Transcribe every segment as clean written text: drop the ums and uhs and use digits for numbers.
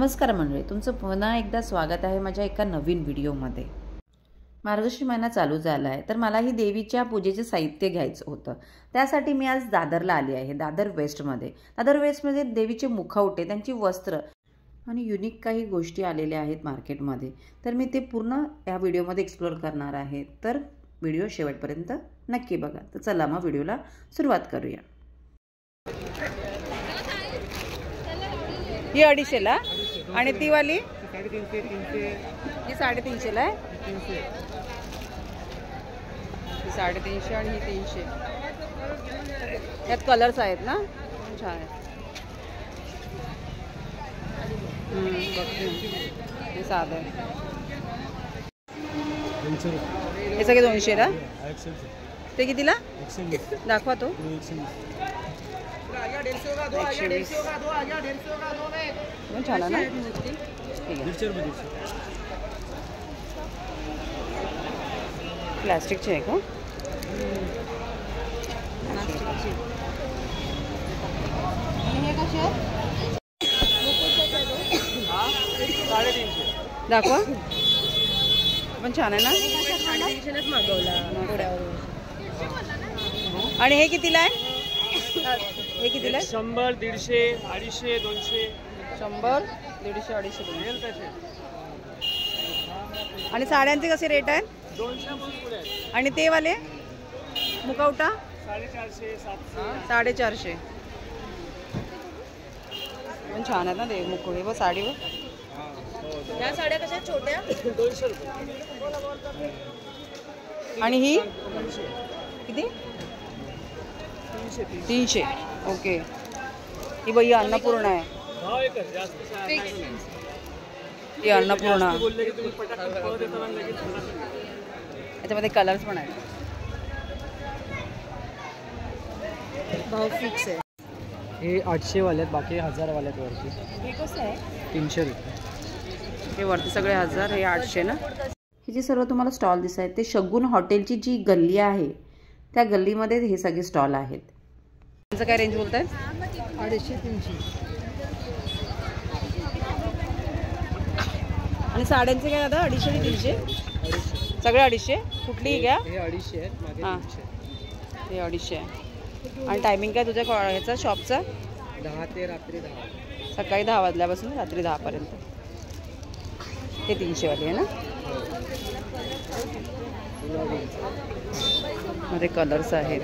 नमस्कार मंडळी, तुमचं पुन्हा एकदा स्वागत आहे माझ्या एका नवीन व्हिडिओमध्ये। मार्गशीर्ष महिना चालू झाला आहे, तर मला ही देवीच्या पूजेचे साहित्य घ्यायचं होतं। त्यासाठी मी आज दादरला आली आहे, दादर वेस्टमध्ये देवीचे मुखवटे, त्यांची वस्त्र आणि युनिक काही गोष्टी आलेल्या आहेत मार्केटमध्ये। तर मी ते पूर्ण या व्हिडिओमध्ये एक्सप्लोर करणार आहे, तर व्हिडिओ शेवटपर्यंत नक्की बघा। तर चला मग व्हिडिओला सुरुवात करूया। ही 250ला आणि ती वाली 350 ही 350ला आहे, 350 आणि ही 300। यात कलर्स आहेत ना, छान आहे। बघते हे साधं आहे, हे सगळे 200ला। ते कितीला दाखवा तो? 120 छान आहे ना, ठीक आहे। प्लास्टिकचे आहे का? दाखवा, पण छान आहे ना। आणि हे कितीला आहे? हे कितीला आहे? 100, 150, 250, 200। 100, 150, 250। आणि साड्यांचे कसे रेट आहेत? 200 आणि ते वाले मुखवटा 450, 700, 450। पण छान आहे ना ते मुखवटे व साडीवर। या साड्या कशा छोट्या? 200 रुपये। आणि ही किती? 300। ओके। ही बाई अन्नपूर्णा आहे, ही अन्नपूर्णा। याच्यामध्ये कलर्स पण आहेत, भाव फिक्स आहे। हे 800 वाले आहेत, बाकी 1000 वाले आहेत वरती। हे कसं आहे? 300 रुपये। हे वरती सगळे 1000, हे 800 ना। हे जे सर्व तुम्हाला स्टॉल दिसत आहेत ते शगुन हॉटेलची जी गल्ली आहे त्या गल्लीमध्ये हे सगळे स्टॉल आहेत। त्यांचं काय रेंज बोलताय? 250, 300। आणि साड्यांचे काय दादा? 250 आणि 300 सगळे 250। कुठलीही घ्या। हे 250 आहेत, मागे 300। हे 250 आहे। आणि टायमिंग काय तुझ्या ह्याचा शॉपचा? 10 ते रात्री 10, सकाळी 10 वाजल्यापासून रात्री 10 पर्यंत। हे 300 वाली आहे ना। मध्ये कलर्स आहेत।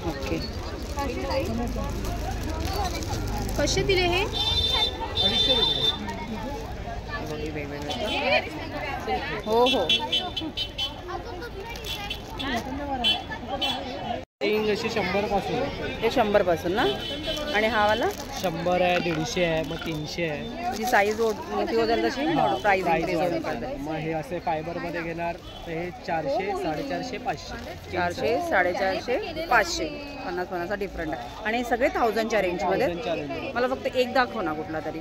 ओके, कसे दिले हे? 250 रुपये। हो हो। रिंग अशी 100 पासून, हे 100 पासून ना। आणि हा वाला 100 आहे, 150 आहे, मग 300 आहे। जी साईज मोठी होईल तशी प्राइस इन्क्रीज होईल। मग हे असे फायबरमध्ये घेणार तर हे 400, 450, 500। 400, 450, 500, 50-50चा डिफरंट आहे। आणि हे सगळे 1000च्या रेंजमध्ये। मला फक्त एक दाखव ना कुठला तरी।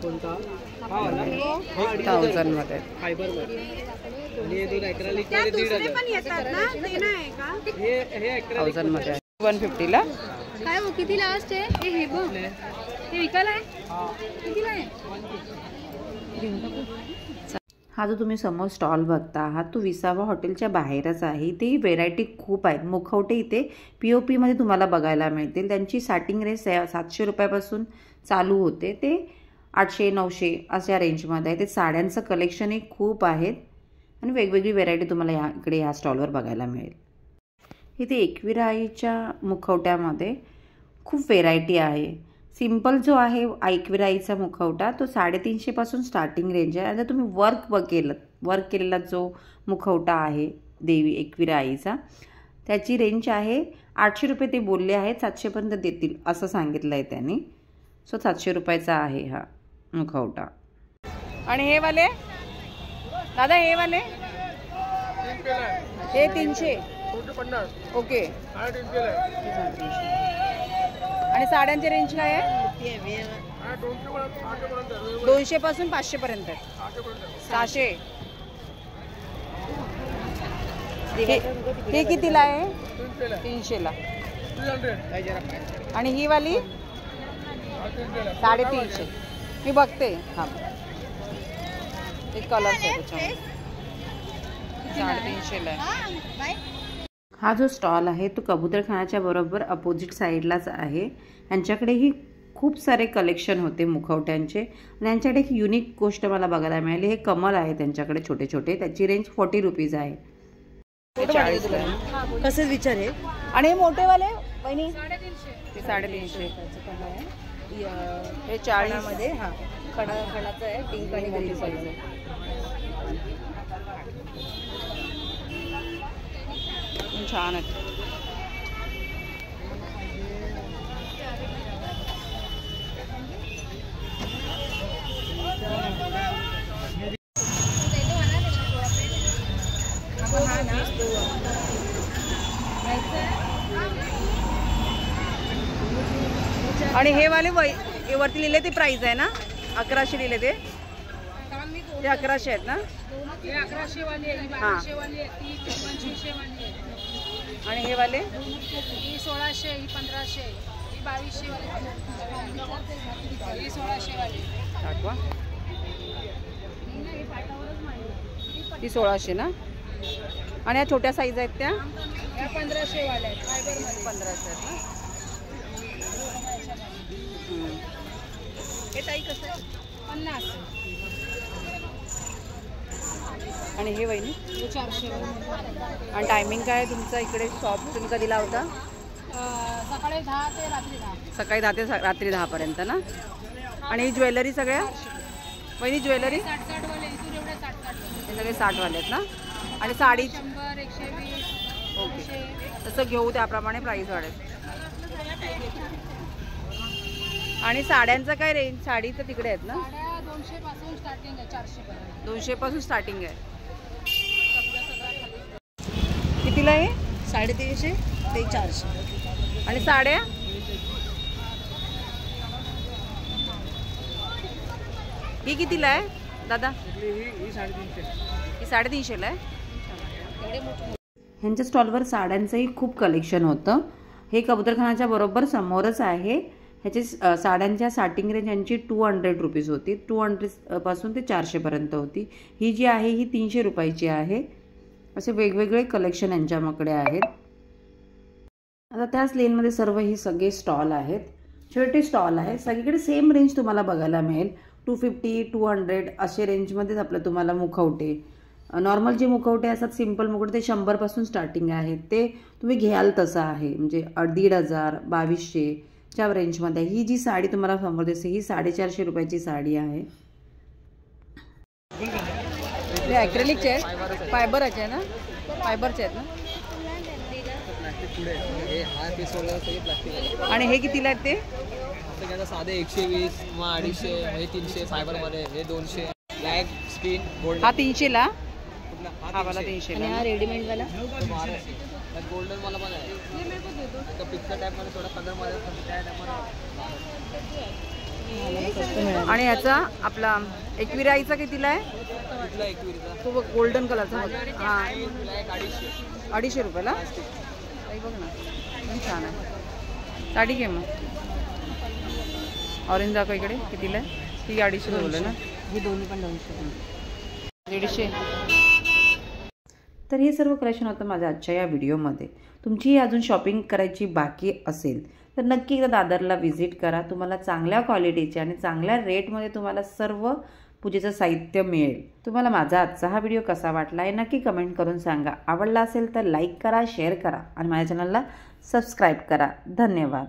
कोणता? हा वाला 1000 मध्ये फायबरमध्ये। आणि हे 2 ॲक्रेलिक मध्ये 1500 पण येतात ना, ते नाही आहे का? हे 1000 मध्ये 150ला। काय हो, किती लास्ट आहे? हे बघ, हे विकायला आहे? कितीला आहे? हा जो तुम्ही समोर स्टॉल बघता आहात तो विसावा हॉटेलच्या बाहेरच आहे। इथे व्हेरायटी खूप आहेत। मुखवटे इथे POP मध्ये तुम्हाला बघायला मिळतील। त्यांची स्टार्टिंग रेंज 700 रुपयापासून चालू होते ते 800, 900 अशा रेंजमध्ये आहे। ते साड्यांचं कलेक्शनही खूप आहेत आणि वेगवेगळी व्हेरायटी तुम्हाला इकडे ह्या स्टॉलवर बघायला मिळेल। इथे एकविरा आईच्या मुखवट्यामध्ये खूप व्हेरायटी आहे। सिंपल जो आहे एकविरा आईचा मुखवटा तो 350 पासून स्टार्टिंग रेंज आहे। आता तुम्ही वर्क केलेला जो मुखवटा आहे देवी एकविरा आईचा त्याची रेंज आहे 800 रुपये। ते बोलले आहेत 700 पर्यंत देतील असं सांगितलं आहे त्यांनी। सो 700 रुपयाचा आहे हा मुखवटा। आणि हे वाले दादा, हे वाले हे 300। ओके। आणि साड्यांची रेंज काय आहे? 200 पासून 500 पर्यंत, 600। हे कितीला आहे? 300ला. आणि ही वाली 350. मी बघते. हा एक कलर आहे त्याच्यामध्ये 350ला आहे. हा जो स्टॉल आहे तो कबूतरखानाच्या बरोबर अपोजिट साईडलाच आहे. यांच्याकडेही खूप सारे कलेक्शन होते मुखवट्यांचे. आणि यांच्याकडे एक युनिक गोष्ट मला बघायला मिळाली. हे कमल आहे त्यांच्याकडे छोटे छोटे. त्याची रेंज 40 रुपीज आहे. कसेच विचार आहे. आणि हे मोठेवाले बहिणी 350. ते 350. हे 40 मध्ये. हा खणाचं आहे. पिंक आणि ग्रीन साईज आहे. छान आहे. आणि हे वाले वरती लिहिले ते प्राइस आहे ना? 1100 लिहिले ते 1100 आहेत ना? 1100 वाली आहे, 1200 वाली आहे, 2500 वाली आहे. आणि हे वाले ही 1600, ही 1500, ही 2200 वाली, ही 1600 वाली. दाखवा. ती 1600 ना? आणि या छोट्या साईज आहेत त्या या 1500 वाल्या आहेत. फायबरमध्ये 1500 आहेत ना? हे ताई कसं आहे? 50. आणि हे वहिनी 400 वाली. आणि टायमिंग काय आहे तुमचा इकडे शॉप? तुम्ही कधी लावता? सकाळी 10 ते रात्री 10. सकाळी 10 ते रात्री 10 पर्यंत ना? आणि ही ज्वेलरी सगळ्या वहिनी ज्वेलरी 60 वाले इथून एवढे 60 हे सगळे 60 वाले आहेत ना? आणि साडी 100, 120. ओके. तसं घेऊ त्याप्रमाणे प्राईस वाढेल. आणि साड्यांचं काय रेंज? साडी तर तिकडे आहेत ना? साड्या 200 पासून स्टार्टिंग आहे 400 पर्यंत. 200 पासून स्टार्टिंग आहे. कितीला आहे? 350 ते 400. आणि साड्या ही कितीला आहे दादा? ही 350. ही 350ला आहे. ह्यांच्या स्टॉलवर साड्यांचंही खूप कलेक्शन होतं. हे कबूतरखानाच्या बरोबर समोरच आहे. ह्याची साड्यांच्या स्टार्टिंग रेंज यांची 200 रुपीज होती. 200 पासून ते 400 पर्यंत होती. ही जी आहे ही 300 रुपयाची आहे. असे वेगवेगळे कलेक्शन यांच्याकडे आहेत. आता त्याच लेनमध्ये सर्व हे सगळे स्टॉल आहेत. छोटे स्टॉल आहे. सगळीकडे सेम रेंज तुम्हाला बघायला मिळेल. 250, 200 असे रेंजमध्येच आपलं तुम्हाला मुखवटे, नॉर्मल जे मुखवटे असतात सिम्पल मुखवटे ते 100 पासून स्टार्टिंग आहे. ते तुम्ही घ्याल तसं आहे. म्हणजे 1500, 2200 च्या रेंजमध्ये. ही जी साडी तुम्हाला समोर दिसते ही 450 रुपयाची साडी आहे. हे ॲक्रेलिकचे आहेत. फायबरचे आहे ना? फायबरचे आहेत ना? आणि हे कितीला आहेत ते? साधे 120, मग 250, हे 300 फायबरमध्ये, हे 200. ब्लॅक स्क्रीन गोल्ड हा 300ला. हा वाला 300ला. हा रेडीमेड वाला गोल्डन वाला पण आहे. पिक्चर टाइप मध्ये थोडा कलर मध्ये. आणि ह्याचा आपला एकविराईचा कितीला आहे? कुठला 21चा? तो बघ गोल्डन कलरचा. हा 250 रुपयाला. बघ ना पण छान आहे. साडी घे मग. ऑरेंज दाखव इकडे. कितीला आहे? ती 250 बोलले ना? ही दोन्ही पण 200. 150. तर हे सर्व कलेक्शन होतं माझ्या आजच्या या व्हिडिओमध्ये. तुमचीही अजून शॉपिंग करायची बाकी असेल तर नक्की एकदा दादरला व्हिजिट करा. तुम्हाला चांगल्या क्वालिटीचे आणि चांगल्या रेटमध्ये तुम्हाला सर्व पूजेचं साहित्य मिळेल. तुम्हाला माझा आजचा हा व्हिडिओ कसा वाटला हे नक्की कमेंट करून सांगा. आवडला असेल तर लाईक करा, शेअर करा आणि माझ्या चॅनलला सबस्क्राईब करा. धन्यवाद.